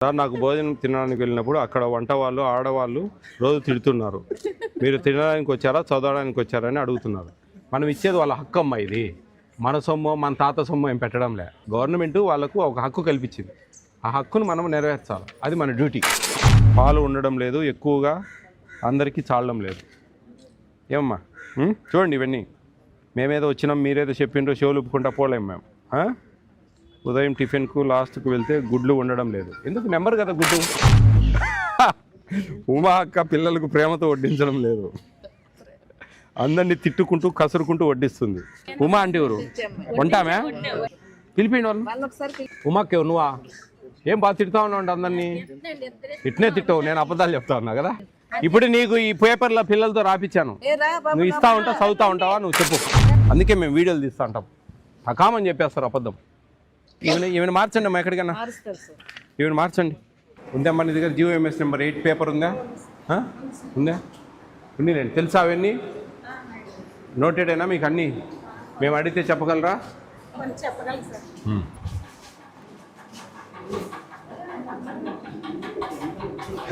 Sir నాకు భోజనం తినడానికి వెళ్ళినప్పుడు అక్కడ వంట వాళ్ళు ఆడవాళ్ళు రోజు తిడుతున్నారు. మీరు తినడానికి వచ్చారా చదవడానికి వచ్చారని అడుగుతున్నారు. మనం ఇచ్చేది వాళ్ళ హక్కు అమ్మ. ఇది మన సొమ్ము మన తాత సొమ్ము ఏం పెట్టడంలే. గవర్నమెంట్ వాళ్ళకు ఒక హక్కు కల్పించింది. ఆ హక్కును మనం నెరవేర్చాలి. అది మన డ్యూటీ. పాలు ఉండడం లేదు, ఎక్కువగా అందరికీ చాలడం లేదు. ఏమమ్మా చూడండి, ఇవన్నీ మేమేదో వచ్చినాం మీరేదో చెప్పిండ్రో షోలుపుకుంటా పోలేం మేము. ఉదయం టిఫిన్కు లాస్ట్కు వెళ్తే గుడ్లు ఉండడం లేదు. ఎందుకు నెంబర్ కదా గుడ్డు. ఉమా అక్క పిల్లలకు ప్రేమతో వడ్డించడం లేదు, అందరినీ తిట్టుకుంటూ కసురుకుంటూ వడ్డిస్తుంది. ఉమా అంటే ఎవరు? ఉంటామే పిలిపిండి వాళ్ళు. ఉమాకి ఎవరు? నువ్వా? ఏం బాగా తిడతా ఉన్నావు అందరినీ? ఇట్నే తిట్టవు, నేను అబద్ధాలు చెప్తా ఉన్నా కదా. ఇప్పుడు నీకు ఈ పేపర్లో పిల్లలతో రాపిచ్చాను, నువ్వు ఇస్తా ఉంటావు చదువుతా ఉంటావా? నువ్వు చెప్పు. అందుకే మేము వీడియోలు తీస్తూ ఉంటాం. కామని చెప్పేస్తారు అబద్ధం. ఈవెన్ మార్చండి అమ్మా, ఎక్కడికన్నా ఈవెన్ మార్చండి. ఉందా మన దగ్గర GOMS నెంబర్ 8 పేపర్ ఉందా? ఉందా? ఉంది. నేను తెలుసా అవన్నీ? నోటెడ్ అయినా మీకు అన్నీ? మేము అడిగితే చెప్పగలరా?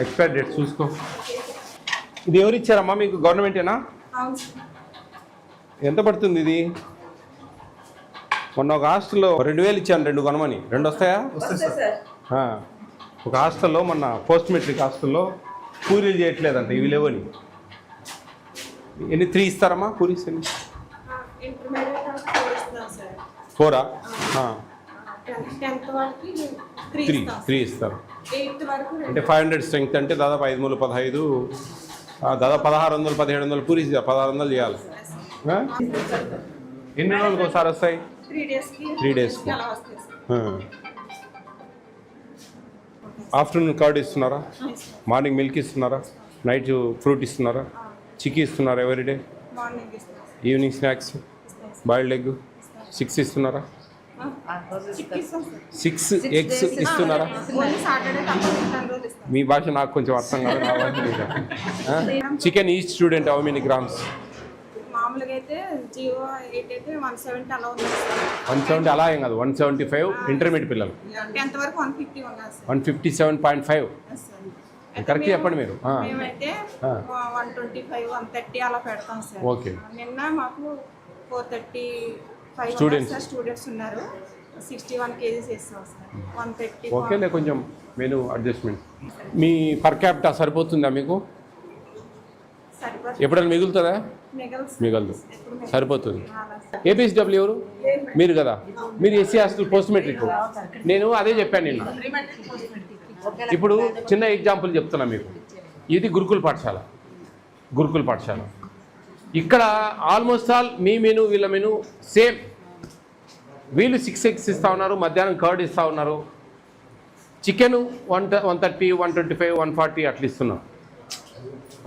ఎక్స్పైర్ డేట్ చూసుకో. ఇది ఎవరు ఇచ్చారమ్మా మీకు? గవర్నమెంటేనా? ఎంత పడుతుంది ఇది? మొన్న ఒక హాస్టల్లో 2000 ఇచ్చాను, 2 కొనమని. 2 వస్తాయా? ఒక హాస్టల్లో మొన్న పోస్ట్ మెట్రిక్ హాస్టల్లో పూరీలు చేయట్లేదంట, ఇవి లేవని. ఎన్ని 3 ఇస్తారమ్మా పూరీస్? ఎన్ని? 4 3 ఇస్తారు. అంటే 500 స్ట్రెంగ్త్ అంటే దాదాపు 5 మూలు 15, దాదాపు 1600 1700 పూరీస్ 1600 చేయాలి. ఎన్ని రోజులకు ఒకసారి వస్తాయి? 3 days. ఆఫ్టర్నూన్ కర్డ్ ఇస్తున్నారా? మార్నింగ్ మిల్క్ ఇస్తున్నారా? నైట్ ఫ్రూట్ ఇస్తున్నారా? చిక్కీ ఇస్తున్నారా everyday? Evening snacks boiled egg 6 ఇస్తున్నారా? 6 ఎగ్స్ ఇస్తున్నారా? మీ భాష నాకు కొంచెం అర్థం కాదు, నా భాష మీకు. Chicken each student how many grams? 170 అలా ఏం కాదు, 175 ఇంటర్మీడియట్ పిల్లలు. 157.5 కరెక్ట్ చెప్పండి మీరు. ఓకే. నిన్న మాకు 435 స్టూడెంట్స్ ఉన్నారు. 61 kgs వేస్తాం సార్. 130. ఓకేలే, కొంచెం మెనూ అడ్జస్ట్మెంట్. మీ పర్ క్యాపిటా సరిపోతుందా మీకు? ఎప్పుడైనా మిగులుతుందా? మిగలదు, సరిపోతుంది. ABSW ఎవరు? మీరు కదా. మీరు SC హాస్టల్ పోస్ట్ మెట్రిక్. నేను అదే చెప్పాను నిన్న. ఇప్పుడు చిన్న ఎగ్జాంపుల్ చెప్తున్నా మీకు. ఇది గురుకుల పాఠశాల. ఇక్కడ ఆల్మోస్ట్ ఆల్ మీ మెనూ వీళ్ళ మెనూ సేమ్. వీళ్ళు 6 eggs ఇస్తూ ఉన్నారు, మధ్యాహ్నం కర్డ్ ఇస్తూ ఉన్నారు. చికెన్ 130 125 140 అట్లా ఇస్తున్నాం.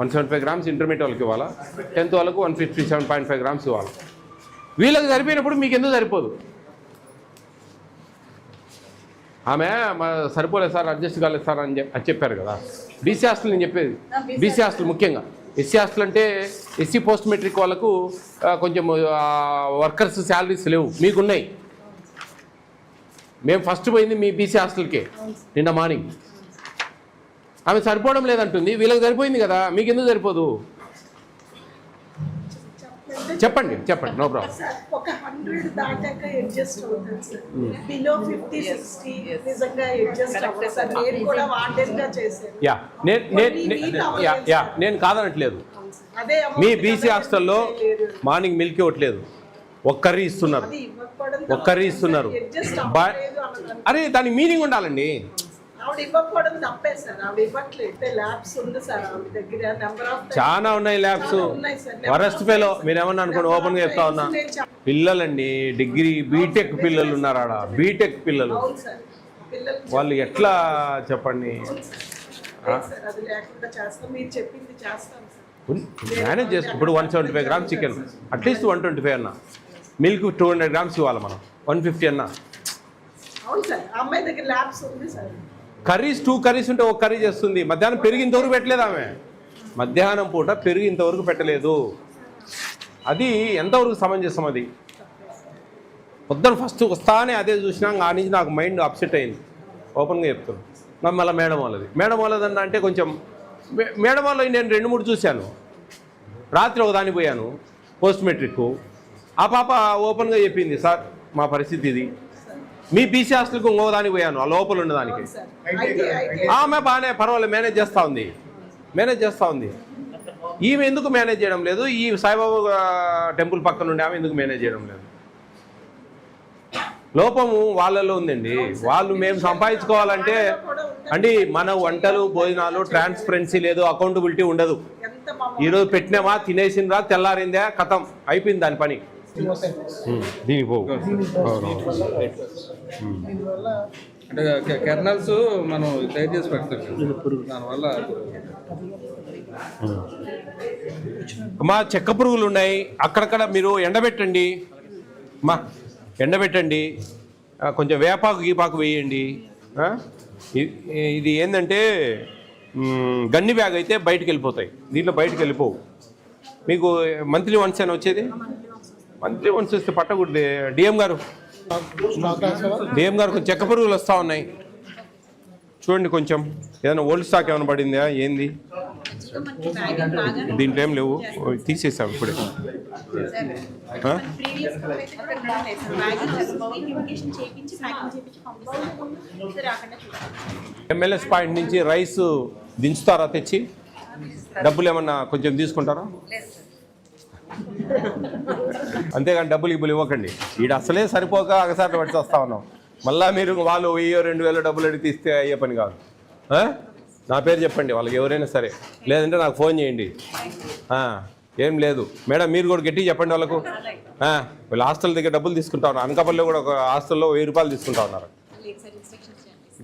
175 grams ఇంటర్మీడియట్ వాళ్ళకి ఇవ్వాలా, 10th వాళ్ళకు 157.5 grams ఇవ్వాలి. వీళ్ళకి సరిపోయినప్పుడు మీకు ఎందుకు సరిపోదు? ఆమె సరిపోలేదు సార్, అడ్జస్ట్ కాలేదు సార్ అని చెప్పారు కదా. BC హాస్టల్ నేను చెప్పేది. BC హాస్టల్ ముఖ్యంగా. SC హాస్టల్ అంటే SC పోస్ట్ మెట్రిక్ వాళ్ళకు కొంచెం వర్కర్స్ శాలరీస్ లేవు, మీకున్నాయి. మేము ఫస్ట్ పోయింది మీ BC హాస్టల్కే నిన్న మార్నింగ్. ఆమె సరిపోవడం లేదంటుంది, వీళ్ళకి సరిపోయింది కదా, మీకు ఎందుకు సరిపోదు? చెప్పండి, నో ప్రాబ్లం. ఒక 100 దాటాక అడ్జస్ట్ అవుతుంది సార్. బిలో 50 60 నిజంగా అడ్జస్ట్ అవ్వదు సార్. నేను కూడా వాంటెడ్గా చేశాను. నేను కాదనట్లేదు. మీ BC హాస్టల్లో మార్నింగ్ మిల్క్ ఇవ్వట్లేదు, ఒక కర్రీ ఇస్తున్నారు. అరే దానికి మీనింగ్ ఉండాలండి. చాలా ఉన్నాయి ల్యాబ్స్. వరస్ట్ ఫెలో మీరేమన్నా అనుకోండి, ఓపెన్ గా చెప్తా ఉన్నా. పిల్లలండి డిగ్రీ బీటెక్ పిల్లలు ఉన్నారు ఆడ. బీటెక్ పిల్లలు వాళ్ళు ఎట్లా చెప్పండి? మేనేజ్ చేసుకో. ఇప్పుడు 175 grams చికెన్, అట్లీస్ట్ 125 అన్నా. మిల్క్ 200 grams ఇవ్వాలి మనం, 150 అన్నా. కర్రీస్ 2 కర్రీస్ ఉంటే ఒక కర్రీ చేస్తుంది. మధ్యాహ్నం పెరుగు ఇంతవరకు పెట్టలేదు ఆమె. మధ్యాహ్నం పూట పెరుగు ఇంతవరకు పెట్టలేదు. అది ఎంతవరకు సమంజసం? అది పొద్దున ఫస్ట్ వస్తానే అదే చూసినా ఆ నుంచి నాకు మైండ్ అప్సెట్ అయింది. ఓపెన్గా చెప్తున్నాను. మళ్ళీ మేడం వాళ్ళది అంటే కొంచెం మేడం వాళ్ళు నేను 2-3 చూశాను. రాత్రి ఒక దానికి పోయాను పోస్ట్ మెట్రిక్. ఆ పాప ఓపెన్గా చెప్పింది, సార్ మా పరిస్థితి ఇది. మీ బీసీ హాస్టల్కి ఇంకో దానికి పోయాను, ఆ లోపల ఉన్నదానికి. ఆమె బాగానే పర్వాలేదు మేనేజ్ చేస్తూ ఉంది. ఈమె ఎందుకు మేనేజ్ చేయడం లేదు? ఈ సాయిబాబా టెంపుల్ పక్కన నుండి ఆమె ఎందుకు మేనేజ్ చేయడం లేదు? లోపము వాళ్ళలో ఉందండి. వాళ్ళు మేము సంపాదించుకోవాలంటే అండి మన వంటలు భోజనాలు ట్రాన్స్పరెన్సీ లేదు, అకౌంటబిలిటీ ఉండదు. ఈరోజు పెట్టినామా, తినేసిందా, తెల్లారిందా, కథం అయిపోయింది దాని పని. దీని పో అంటే కెర్నల్స్ మనం తయారు చేసి పెడతాం దానివల్ల. మా చెక్క పురుగులు ఉన్నాయి అక్కడక్కడ, మీరు ఎండబెట్టండి కొంచెం వేపాకు గీపాకు వేయండి. ఇది ఏంటంటే గన్ని బ్యాగ్ అయితే బయటకు వెళ్ళిపోతాయి, దీంట్లో బయటకు వెళ్ళిపోవు. మీకు మంత్లీ వన్స్ అని వచ్చేది, మంత్లీ వన్స్ వస్తే పట్టకూడదు. డిఎం గారు కొంచెం చెక్క పురుగులు వస్తూ ఉన్నాయి చూడండి. కొంచెం ఏదైనా ఓల్డ్ స్టాక్ ఏమైనా పడిందా ఏంది? దీంట్లో ఏం లేవు, తీసేసాం ఇప్పుడే. ఎమ్మెల్యేస్ పాయింట్ నుంచి రైస్ దించుతారా తెచ్చి? డబ్బులు ఏమన్నా కొంచెం తీసుకుంటారా? అంతేగాని డబ్బులు ఇవ్వకండి. ఈడ అసలే సరిపోక అగసాట్లు పట్టి వస్తా ఉన్నాం. మళ్ళీ మీరు వాళ్ళు 1000-2000 డబ్బులు అడిగి తీస్తే అయ్యే పని కాదు. నా పేరు చెప్పండి వాళ్ళకి ఎవరైనా సరే, లేదంటే నాకు ఫోన్ చేయండి. ఏం లేదు మేడం, మీరు కూడా గట్టిగా చెప్పండి వాళ్ళకు. వీళ్ళు హాస్టల్ దగ్గర డబ్బులు తీసుకుంటా ఉన్నారు. అనకాపల్లిలో కూడా ఒక హాస్టల్లో 1000 రూపాయలు తీసుకుంటా ఉన్నారు.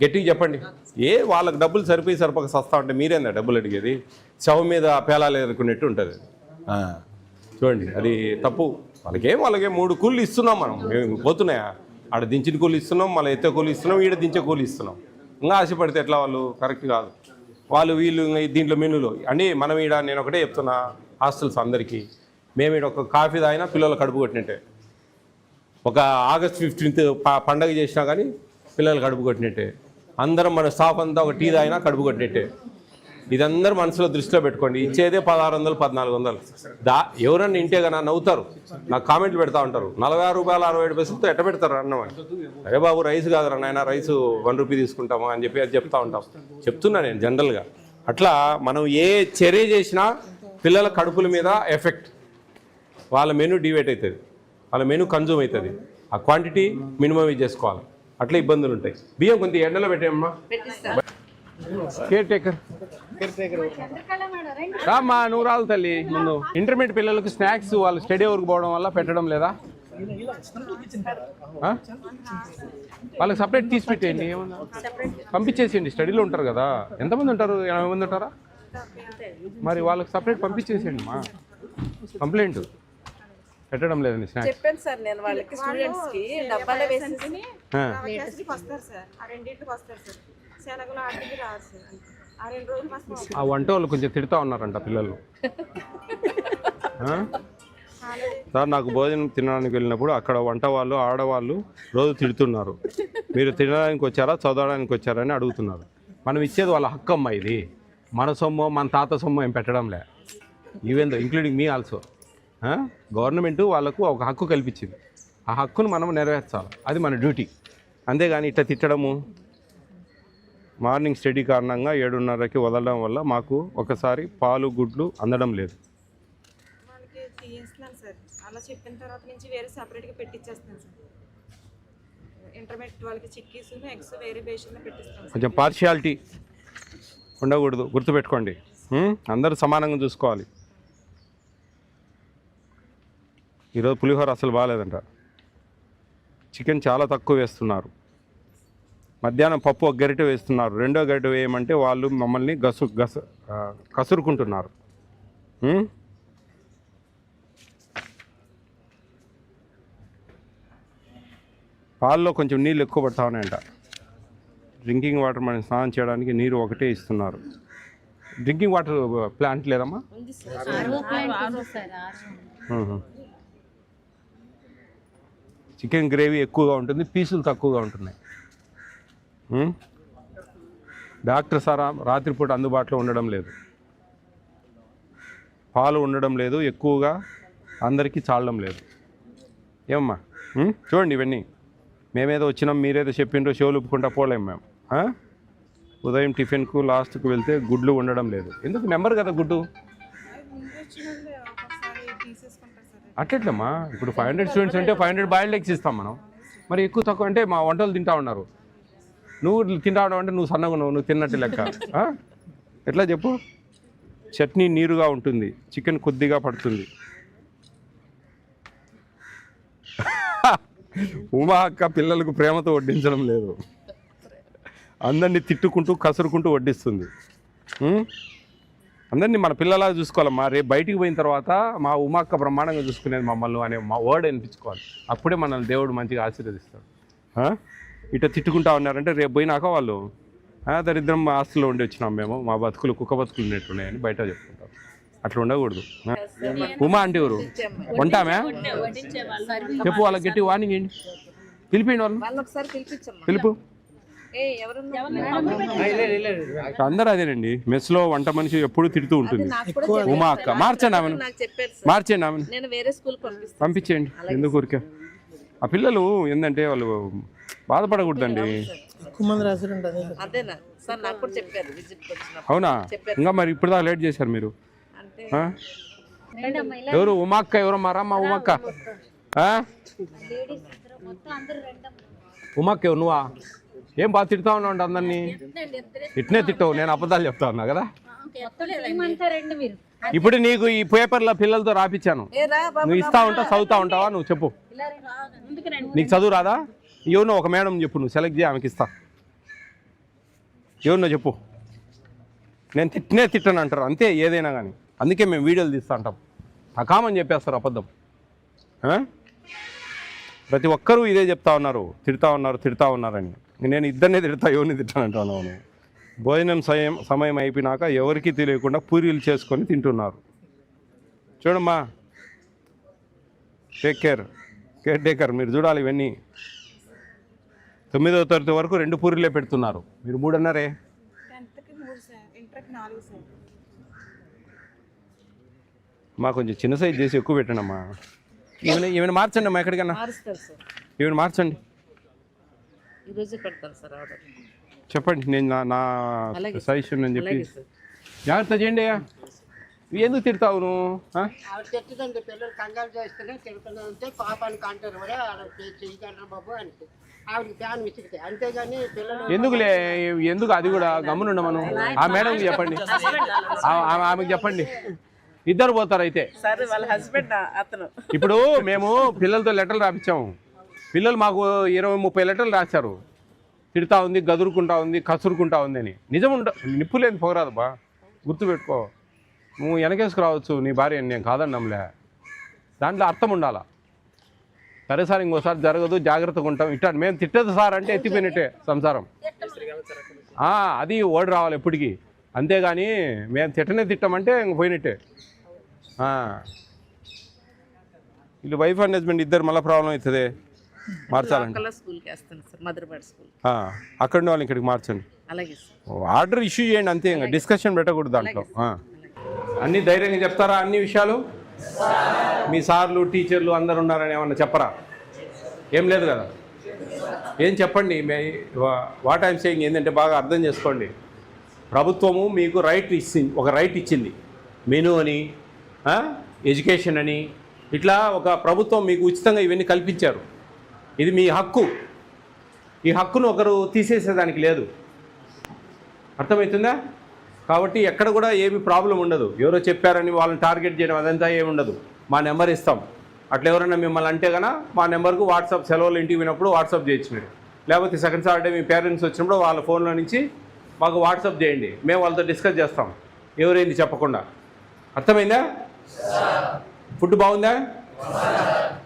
గట్టిగా చెప్పండి. వాళ్ళకి డబ్బులు సరిపోక సస్తా ఉంటే మీరేందా డబ్బులు అడిగేది? శవం మీద పేలాలు ఎదుర్కొన్నట్టు ఉంటుంది. చూడండి, అది తప్పు. వాళ్ళకేం 3 కూలీలు ఇస్తున్నాం మనం. మేము పోతున్నాయా? ఆడ దించిన కూలి ఇస్తున్నాం, మళ్ళీ ఎత్తే కూలి ఇస్తున్నాం, ఈడ దించే కూలి ఇస్తున్నాం. ఇంకా ఆశపడితే ఎట్లా? వాళ్ళు కరెక్ట్ కాదు. వీళ్ళు దీంట్లో మెనూలో అండి. మనం ఈడ నేను ఒకటే చెప్తున్నా హాస్టల్స్ అందరికీ, మేము ఈడ ఒక కాఫీ తాగినా పిల్లలు కడుపు కొట్టినట్టే. ఒక ఆగస్ట్ 15th పండగ చేసినా కానీ పిల్లలు కడుపు కొట్టినట్టే. అందరం మన స్టాఫ్ అంతా ఒక టీ తాగినా కడుపు కొట్టినట్టే. ఇదందరూ మనసులో దృష్టిలో పెట్టుకోండి. ఇచ్చేదే 1600-1400. ఎవరన్నా ఇంటే కన్నా నవ్వుతారు, నాకు కామెంట్లు పెడతా ఉంటారు. 46 రూపాయలు 67 పైసలతో ఎట్ట పెడతారు అన్నం అని. అరే బాబు, రైస్ కాదురా నాయన, రైసు 1 రూపీ తీసుకుంటామా అని చెప్పి అది చెప్తా ఉంటాం. చెప్తున్నా నేను జనరల్గా. అట్లా మనం ఏ చర్య చేసినా పిల్లల కడుపుల మీద ఎఫెక్ట్. వాళ్ళ మెనూ డివేట్ అవుతుంది, వాళ్ళ మెనూ కన్జ్యూమ్ అవుతుంది. ఆ క్వాంటిటీ మినిమం చేసుకోవాలి. అట్లా ఇబ్బందులు ఉంటాయి. బియ్యం కొంత ఎండలో పెట్టేమ్మా. కేర్ టేకర్ రామ్మా, నువ్వు రాదు తల్లి ముందు. ఇంటర్మీడియట్ పిల్లలకు స్నాక్స్ వాళ్ళు స్టడీ వరకు పోవడం వల్ల పెట్టడం లేదా? వాళ్ళకి సపరేట్ తీసి పెట్టేయండి, ఏమన్నా పంపించేసేయండి. స్టడీలో ఉంటారు కదా, ఎంతమంది ఉంటారు? 80 మంది ఉంటారా? మరి వాళ్ళకి సపరేట్ పంపించేసేయండి మా. కంప్లైంట్ పెట్టడం లేదండి స్నాక్స్. చెప్పాను సార్ నేను వాళ్ళకి, స్టూడెంట్స్ కి డబ్బాలో వేసేసి వస్తారు సార్. ఆ 2 వస్తారు సార్. శనగలు ఆటికి రాదు సార్. ఆ 2 రోజులు వస్తారు. ఆ వంట వాళ్ళు కొంచెం తిడతా ఉన్నారంట పిల్లలు. సార్, నాకు భోజనం తినడానికి వెళ్ళినప్పుడు అక్కడ వంట వాళ్ళు ఆడవాళ్ళు రోజు తిడుతున్నారు. మీరు తినడానికి వచ్చారా చదవడానికి వచ్చారా అని అడుగుతున్నారు. మనం ఇచ్చేది వాళ్ళ హక్కు అమ్మ. ఇది మన సొమ్ము, మన తాత సొమ్ము ఏం పెట్టడంలే. ఈవెన్ ఇంక్లూడింగ్ మీ ఆల్సో. గవర్నమెంట్ వాళ్ళకు ఒక హక్కు కల్పించింది. ఆ హక్కును మనం నెరవేర్చాలి, అది మన డ్యూటీ. అంతేగాని ఇట్లా తిట్టడము. మార్నింగ్ స్టడీ కారణంగా 7:30కి వదలడం వల్ల మాకు ఒకసారి పాలు గుడ్లు అందడం లేదు. వాళ్ళకి తీస్తున్నాను సార్. అలా చెప్పిన తర్వాత నుంచి వేరే సపరేట్గా పెట్టించేస్తున్నాను సార్. ఇంటర్మీడియట్ వాళ్ళకి చిక్కీస్ ఎగ్స్ వేరే బేషన్లో పెట్టిస్తాను. కొంచెం పార్షియాలిటీ ఉండకూడదు, గుర్తుపెట్టుకోండి. అందరూ సమానంగా చూసుకోవాలి. ఈరోజు పులిహోర అసలు బాగాలేదంట. చికెన్ చాలా తక్కువ వేస్తున్నారు. మధ్యాహ్నం పప్పు ఒక గరిటె వేస్తున్నారు. 2వ గరిటె వేయమంటే వాళ్ళు మమ్మల్ని కసురుకుంటున్నారు. పాల్లో కొంచెం నీళ్ళు ఎక్కువ పడతా ఉన్నాయంట. డ్రింకింగ్ వాటర్ మనం స్నానం చేయడానికి నీరు ఒకటే ఇస్తున్నారు. డ్రింకింగ్ వాటర్ ప్లాంట్ లేదమ్మా? చికెన్ గ్రేవీ ఎక్కువగా ఉంటుంది, పీసులు తక్కువగా ఉంటున్నాయి. డాక్టర్ సార్ రాత్రిపూట అందుబాటులో ఉండడం లేదు, పాలు ఉండడం లేదు, ఎక్కువగా అందరికీ చాలడం లేదు. ఏమమ్మా చూడండి, ఇవన్నీ మేమేదో వచ్చినాం మీరేదో చెప్పిండ్రో షోలు ఒప్పుకుంటా పోలేం మేము. ఉదయం టిఫిన్కు లాస్ట్కు వెళ్తే గుడ్లు ఉండడం లేదు. ఎందుకు నెంబర్ కదా గుడ్డు అట్లెట్లమ్మా. ఇప్పుడు 500 స్టూడెంట్స్ అంటే 500 బాయిల్డ్ ఎగ్స్ ఇస్తాం మనం. మరి ఎక్కువ తక్కువ అంటే మా వంటలు తింటా ఉన్నారు, నువ్వు తింటా ఉన్నావు అంటే నువ్వు సన్నగా నువ్వు తిన్నట్టు లెక్క. ఎట్లా చెప్పు. చట్నీ నీరుగా ఉంటుంది, చికెన్ కొద్దిగా పడుతుంది. ఉమా అక్క పిల్లలకు ప్రేమతో వడ్డించడం లేదు, అందరినీ తిట్టుకుంటూ కసురుకుంటూ వడ్డిస్తుంది. అందరినీ మన పిల్లలా చూసుకోవాలమ్మా. రేపు బయటికి పోయిన తర్వాత మా ఉమా అక్క బ్రహ్మాండంగా చూసుకునేది మమ్మల్ని అనే మా వర్డ్ అనిపించుకోవాలి. అప్పుడే మనల్ని దేవుడు మంచిగా ఆశీర్వదిస్తాడు. ఇట్లా తిట్టుకుంటా ఉన్నారంటే రేపు పోయినాక వాళ్ళు దరిద్రం ఆస్తుల్లో ఉండి వచ్చినాం మేము, మా బతుకులు కుక్క బతుకులు ఉన్నట్టున్నాయని బయట చెప్పుకుంటాం. అట్లా ఉండకూడదు. ఉమా అంటే ఎవరు? ఉంటామే చెప్పు, వాళ్ళకి గట్టి వార్నింగ్ ఏంటి, పిలిపిండి వాళ్ళు, పిలుపు. అందరూ అదేనండి, మెస్లో వంట మనిషి ఎప్పుడు తిడుతూ ఉంటుంది ఉమా అక్క. మార్చండి ఆమెను, మార్చండి ఆమెను, పంపించేయండి. ఎందుకు ఊరికే ఆ పిల్లలు ఏంటంటే వాళ్ళు బాధపడకూడదండి. అవునా? ఇంకా మరి ఇప్పుడు దాకా లేట్ చేశారు మీరు. ఎవరు ఉమా అక్క? ఎవరు మారమ్మా ఉమా అక్క? ఉమా అక్క ఎవరు? నువ్వా? ఏం బాగా తిడతా ఉన్నావు అందరినీ? ఇట్నే తిట్టావు, నేను అబద్ధాలు చెప్తా ఉన్నా కదా. ఇప్పుడు నీకు ఈ పేపర్లో పిల్లలతో రాపిచ్చాను, నువ్వు ఇస్తా ఉంటావు, చదువుతా ఉంటావా? నువ్వు చెప్పు, నీకు చదువు రాదా? ఎవరినో ఒక మేడం చెప్పు, నువ్వు సెలెక్ట్ చేయి, ఆమెకి ఇస్తా. ఎవరినో చెప్పు. నేను తిట్టను అంటారు అంతే, ఏదైనా కానీ. అందుకే మేము వీడియోలు తీస్తూ ఉంటాం. తకామని చెప్పేస్తారు అబద్ధం. ప్రతి ఒక్కరూ ఇదే చెప్తా ఉన్నారు, తిడతా ఉన్నారని. నేను ఇద్దరినే తిడతా, ఎవరిని తిట్టానంటున్నాను. భోజనం సమయం అయిపోయినాక ఎవరికి తెలియకుండా పూరీలు చేసుకొని తింటున్నారు. చూడమ్మా, కేర్ టేకర్, మీరు చూడాలి ఇవన్నీ. 9వ తరగతి వరకు 2 పూరీలే పెడుతున్నారు, మీరు 3 అన్నారే. 10th కి 3 సార్, ఇంటర్కి 4 సార్. మా కొంచెం చిన్న సైజ్ చేసి ఎక్కువ పెట్టండమ్మా. ఈమెను మార్చండి అమ్మా, ఎక్కడికన్నా ఈమెను మార్చండి. చెప్పండి, నేను నా సజెషన్ అని చెప్పి జాగ్రత్త చేయండి. ఎందుకు తిడతావు నువ్వు? పిల్లలు కంగారు చేస్తేనే తిడుతుందంటే పాపానికి అంటారు బాబు అని ఆవిడకి ఫ్యాన్ విసిగితే, అంతేగాని పిల్లలు ఎందుకులే, ఎందుకు అది కూడా గమ్మునుండ. మనం ఆ మేడంకి చెప్పండి, ఆమెకి చెప్పండి, ఇద్దరు పోతారు. అయితే ఇప్పుడు మేము పిల్లలతో లెటర్లు రాపించాము, పిల్లలు మాకు 20-30 లెటర్లు రాశారు. తిడతా ఉంది, గదురుకుంటా ఉంది, కసురుకుంటా ఉంది అని. నిజం నిప్పు లేదు పోరాదు బా, గుర్తుపెట్టుకో. నువ్వు వెనకేసుకురావచ్చు నీ భార్య, నేను కాదన్నాంలే, దాంట్లో అర్థం ఉండాలా. సరే సార్ ఇంకోసారి జరగదు, జాగ్రత్తగా ఉంటాం. ఇట్లా మేము తిట్టదు సార్ అంటే ఎత్తిపోయినట్టే సంసారం. అది ఓడి రావాలి ఎప్పటికీ, అంతేగాని మేము తిట్టమంటే ఇంక పోయినట్టే. వీళ్ళు వైఫ్ అండ్ హస్బెండ్ ఇద్దరు మళ్ళీ ప్రాబ్లం అవుతుంది, మార్చాలండి. అక్కడ వాళ్ళు ఇక్కడికి మార్చండి, ఆర్డర్ ఇష్యూ చేయండి అంతే, ఇంకా డిస్కషన్ పెట్టకూడదు దాంట్లో. అన్నీ ధైర్యంగా చెప్తారా అన్ని విషయాలు? మీ సార్లు టీచర్లు అందరు ఉన్నారని ఏమన్నా చెప్పరా? ఏం లేదు కదా, ఏం చెప్పండి. వాట్ ఐఎమ్ సేయింగ్ ఏంటంటే బాగా అర్థం చేసుకోండి. ప్రభుత్వము మీకు ఒక రైట్ ఇచ్చింది, మెనూ అని, ఎడ్యుకేషన్ అని, ఇట్లా ఒక ప్రభుత్వం మీకు ఉచితంగా ఇవన్నీ కల్పించారు. ఇది మీ హక్కు. ఈ హక్కును ఒకరు తీసేసేదానికి లేదు, అర్థమవుతుందా? కాబట్టి ఎక్కడ కూడా ఏమి ప్రాబ్లం ఉండదు. ఎవరో చెప్పారని వాళ్ళని టార్గెట్ చేయడం అదంతా ఏమి ఉండదు. మా నెంబర్ ఇస్తాం, అట్లా ఎవరైనా మిమ్మల్ని అంటే కన్నా మా నెంబర్కు వాట్సాప్, సెలవులు ఇంటికి పోయినప్పుడు వాట్సాప్ చేయొచ్చు మీరు. లేకపోతే సెకండ్ సాటర్డే మీ పేరెంట్స్ వచ్చినప్పుడు వాళ్ళ ఫోన్లో నుంచి మాకు వాట్సాప్ చేయండి, మేము వాళ్ళతో డిస్కస్ చేస్తాం ఎవరైంది చెప్పకుండా. అర్థమైందా? ఫుడ్ బాగుందా?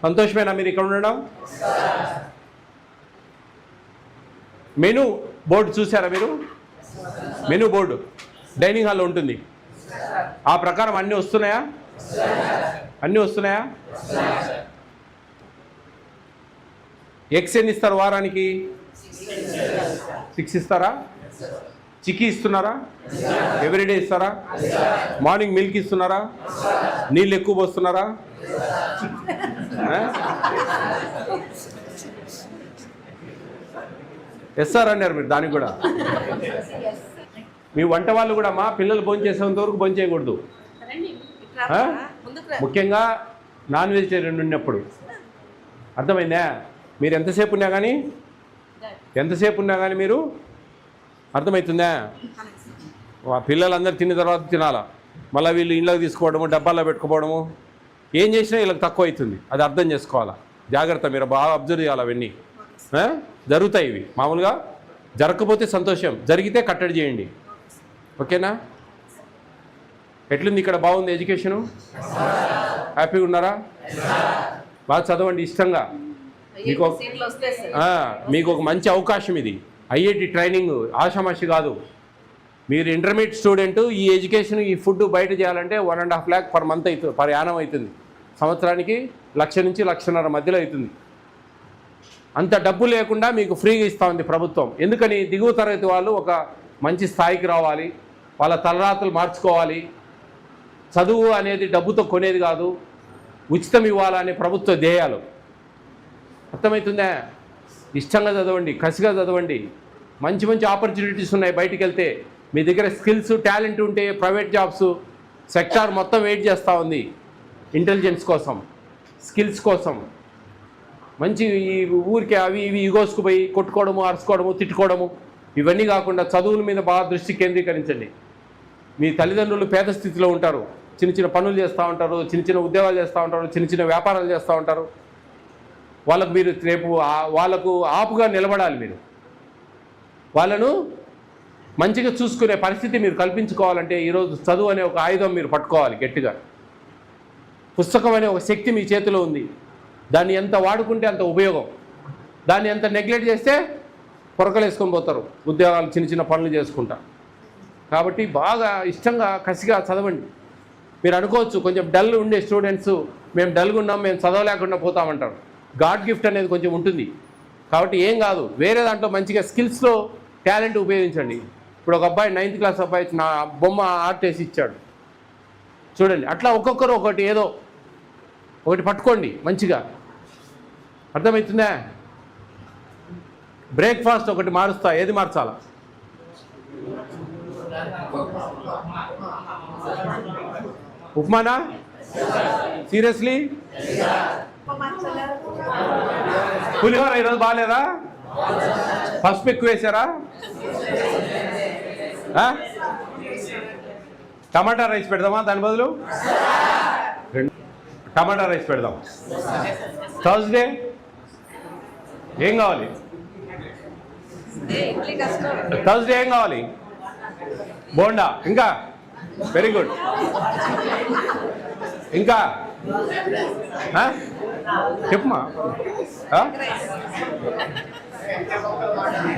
సంతోషమేనా మీరు ఇక్కడ ఉండడం? మెనూ బోర్డు చూసారా మీరు? మెనూ బోర్డు డైనింగ్ హాల్లో ఉంటుంది. ఆ ప్రకారం అన్నీ వస్తున్నాయా? ఎగ్స్ ఎన్ని ఇస్తారు వారానికి? 6 ఇస్తారా? చిక్కీ ఇస్తున్నారా? ఎవ్రీడే ఇస్తారా? మార్నింగ్ మిల్క్ ఇస్తున్నారా? నీళ్ళు ఎక్కువ పోస్తున్నారా? ఎస్ సార్ అన్నారు మీరు దానికి కూడా. మీ వంట వాళ్ళు కూడా మా పిల్లలు భోజనం చేసేంత వరకు భోజనం చేయకూడదు. ముఖ్యంగా నాన్ వెజిటేరియన్ ఉన్నప్పుడు. అర్థమైందా? మీరు ఎంతసేపు ఉన్నా కానీ మీరు అర్థమవుతుందా? పిల్లలందరూ తిన్న తర్వాత తినాలా, మళ్ళీ వీళ్ళు ఇళ్ళకి తీసుకోవడము, డబ్బాల్లో పెట్టుకోవడము, ఏం చేసినా వీళ్ళకి తక్కువ అవుతుంది. అది అర్థం చేసుకోవాలా. జాగ్రత్త, మీరు బాగా అబ్జర్వ్ చేయాలి. అవన్నీ జరుగుతాయి. ఇవి మామూలుగా జరగకపోతే సంతోషం, జరిగితే కట్టడి చేయండి. ఓకేనా? ఎట్లుంది ఇక్కడ? బాగుంది ఎడ్యుకేషను? హ్యాపీగా ఉన్నారా? బాగా చదవండి ఇష్టంగా. మీకు ఒక మంచి అవకాశం ఇది. ఐఐటి ట్రైనింగ్ ఆషామాషి కాదు. మీరు ఇంటర్మీడియట్ స్టూడెంట్, ఈ ఎడ్యుకేషన్ ఈ ఫుడ్ బయట చేయాలంటే 1.5 lakh పర్ మంత్ అవుతుంది, పర్ యానం అవుతుంది. సంవత్సరానికి 1,00,000 నుంచి 1,50,000 మధ్యలో అవుతుంది. అంత డబ్బు లేకుండా మీకు ఫ్రీగా ఇస్తూ ఉంది ప్రభుత్వం. ఎందుకని? దిగువ తరగతి వాళ్ళు ఒక మంచి స్థాయికి రావాలి, వాళ్ళ తలరాతలు మార్చుకోవాలి. చదువు అనేది డబ్బుతో కొనేది కాదు, ఉచితం ఇవ్వాలనే ప్రభుత్వ ధ్యేయాలు. అర్థమవుతుందా? ఇష్టంగా చదవండి, కసిగా చదవండి. మంచి మంచి ఆపర్చునిటీస్ ఉన్నాయి. బయటికి వెళ్తే మీ దగ్గర స్కిల్స్, టాలెంట్ ఉంటే ప్రైవేట్ జాబ్స్ సెక్టార్ మొత్తం వెయిట్ చేస్తూ ఉంది ఇంటెలిజెన్స్ కోసం, స్కిల్స్ కోసం. మంచి ఈ ఊరికే అవి ఇవి ఈగోస్కు పోయి కొట్టుకోవడము, అరుచుకోవడము, తిట్టుకోవడము, ఇవన్నీ కాకుండా చదువుల మీద బాగా దృష్టి కేంద్రీకరించండి. మీ తల్లిదండ్రులు పేద స్థితిలో ఉంటారు, చిన్న చిన్న పనులు చేస్తూ ఉంటారు, చిన్న చిన్న ఉద్యోగాలు చేస్తూ ఉంటారు, చిన్న చిన్న వ్యాపారాలు చేస్తూ ఉంటారు. వాళ్ళకు మీరు రేపు వాళ్ళకు ఆపుగా నిలబడాలి. మీరు వాళ్ళను మంచిగా చూసుకునే పరిస్థితి మీరు కల్పించుకోవాలంటే ఈరోజు చదువు అనే ఒక ఆయుధం మీరు పట్టుకోవాలి గట్టిగా. పుస్తకం అనే ఒక శక్తి మీ చేతిలో ఉంది. దాన్ని ఎంత వాడుకుంటే అంత ఉపయోగం. దాన్ని ఎంత నెగ్లెక్ట్ చేస్తే పొరకలు వేసుకొని పోతారు, ఉద్యోగాలు చిన్న చిన్న పనులు చేసుకుంటా. కాబట్టి బాగా ఇష్టంగా కసిగా చదవండి. మీరు అనుకోవచ్చు కొంచెం డల్ ఉండే స్టూడెంట్స్, మేము డల్గా ఉన్నాం, మేము చదవలేకుండా పోతామంటారు. గాడ్ గిఫ్ట్ అనేది కొంచెం ఉంటుంది. కాబట్టి ఏం కాదు, వేరే దాంట్లో మంచిగా స్కిల్స్లో టాలెంట్ ఉపయోగించండి. ఇప్పుడు ఒక అబ్బాయి 9th క్లాస్ అబ్బాయి నా బొమ్మ ఆర్ట్ వేసి ఇచ్చాడు చూడండి. అట్లా ఒక్కొక్కరు ఒకటి ఏదో ఒకటి పట్టుకోండి మంచిగా. అర్థమవుతుందా? బ్రేక్ఫాస్ట్ ఒకటి మారుస్తా. ఏది మార్చాలా? ఉప్మానా? సీరియస్లీ? పులిహోర ఈరోజు బాగాలేదా? పసుపు ఎక్కువ వేసారా? టమాటా రైస్ పెడదామా దాని బదులు? టమాటా రైస్ పెడదాం. థర్స్డే ఏం కావాలి? థర్స్డే ఏం కావాలి? బోండా. ఇంకా వెరీ గుడ్. ఇంకా చెప్పమా.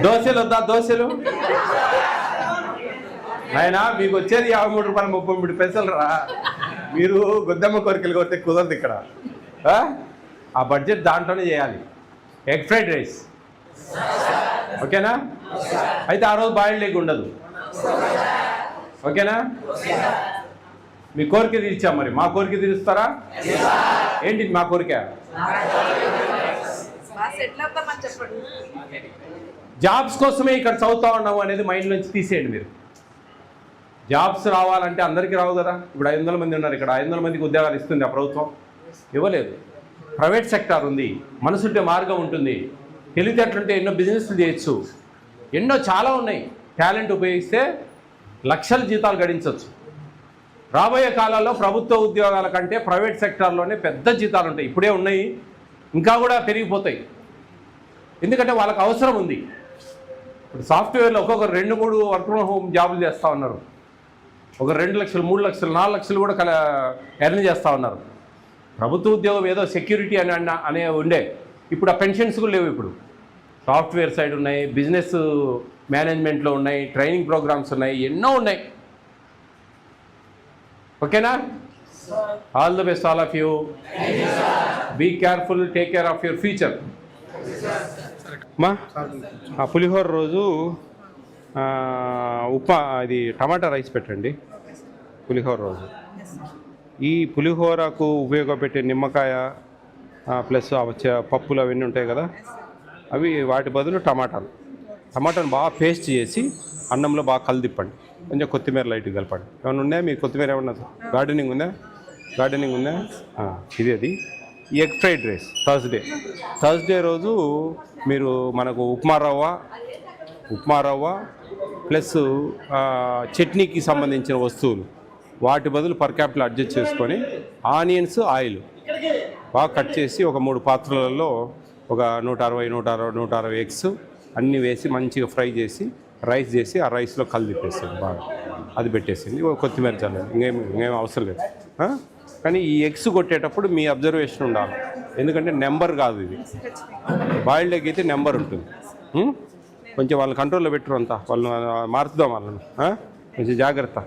దోశలు వద్దా? దోశలు ఆయన మీకు వచ్చేది 53 రూపాయలు 33 పైసలు రా. మీరు గొద్దమ్మ కోరికలు కొడితే కుదరదు ఇక్కడ. ఆ బడ్జెట్ దాంట్లోనే చేయాలి. ఎగ్ ఫ్రైడ్ రైస్ ఓకేనా? అయితే ఆ రోజు బాయిల్డ్ ఎగ్ ఉండదు. ఓకేనా? మీ కోరిక తీర్చాం. మరి మా కోరిక తీరుస్తారా? ఏంటి మా కోరిక? జాబ్స్ కోసమే ఇక్కడ చదువుతా ఉన్నాము అనేది మైండ్ నుంచి తీసేయండి మీరు. జాబ్స్ రావాలంటే అందరికీ రావు కదా. ఇప్పుడు 500 మంది ఉన్నారు ఇక్కడ. 500 మందికి ఉద్యోగాలు ఇస్తుంది ఆ ప్రభుత్వం? ఇవ్వలేదు. ప్రైవేట్ సెక్టార్ ఉంది, మనసుంటే మార్గం ఉంటుంది, తెలివితేటలుంటే ఎన్నో బిజినెస్లు చేయొచ్చు, ఎన్నో చాలా ఉన్నాయి. టాలెంట్ ఉపయోగిస్తే లక్షల జీతాలు గడించవచ్చు. రాబోయే కాలాల్లో ప్రభుత్వ ఉద్యోగాల కంటే ప్రైవేట్ సెక్టార్లోనే పెద్ద జీతాలు ఉంటాయి. ఇప్పుడే ఉన్నాయి, ఇంకా కూడా పెరిగిపోతాయి. ఎందుకంటే వాళ్ళకి అవసరం ఉంది. ఇప్పుడు సాఫ్ట్వేర్లో ఒక్కొక్కరు 2-3 వర్క్ ఫ్రమ్ హోమ్ జాబులు చేస్తూ ఉన్నారు. ఒక 2 లక్షలు, 3 లక్షలు, 4 లక్షలు కూడా ఎర్న్ చేస్తూ ఉన్నారు. ప్రభుత్వ ఉద్యోగం ఏదో సెక్యూరిటీ అనే ఉండే. ఇప్పుడు ఆ పెన్షన్స్ కూడా లేవు. ఇప్పుడు సాఫ్ట్వేర్ సైడ్ ఉన్నాయి, బిజినెస్ మేనేజ్మెంట్లో ఉన్నాయి, ట్రైనింగ్ ప్రోగ్రామ్స్ ఉన్నాయి, ఎన్నో ఉన్నాయి. ఓకేనా? All the best all of you. Be careful, take care of your future. మా ఆ పులిహోర రోజు ఉప్మా ఇది టమాటా రైస్ పెట్టండి పులిహోర రోజు. ఈ పులిహోరకు ఉపయోగపెట్టే నిమ్మకాయ ప్లస్ పప్పులు అవన్నీ ఉంటాయి కదా, అవి వాటి బదులు టమాటాను బాగా పేస్ట్ చేసి అన్నంలో బాగా కలిదిప్పండి. కొంచెం కొత్తిమీర లైట్ కలపండి. ఏమైనా ఉన్నాయా మీకు? కొత్తిమీర ఏమన్నా గార్డెనింగ్ ఉందా? ఇది అది. ఎగ్ ఫ్రైడ్ రైస్ థర్స్డే రోజు మీరు మనకు ఉప్మా రవ్వ ప్లస్ చట్నీకి సంబంధించిన వస్తువులు వాటి బదులు పర్ క్యాప్లో అడ్జస్ట్ చేసుకొని ఆనియన్స్ ఆయిల్ బాగా కట్ చేసి ఒక 3 పాత్రలలో ఒక 160 ఎగ్స్ అన్నీ వేసి మంచిగా ఫ్రై చేసి రైస్ చేసి ఆ రైస్లో కలిపేసేది బాగా. అది పెట్టేసింది. కొత్తిమీర చల్లండి. ఇంకేం అవసరం లేదు. కానీ ఈ ఎగ్స్ కొట్టేటప్పుడు మీ అబ్జర్వేషన్ ఉండాలి. ఎందుకంటే నెంబర్ కాదు ఇది. బాయిల్డ్ ఎగ్ అయితే నెంబర్ ఉంటుంది. కొంచెం వాళ్ళ కంట్రోల్లో పెట్టరు అంతా. వాళ్ళని మారుద్దాం వాళ్ళని. కొంచెం జాగ్రత్త.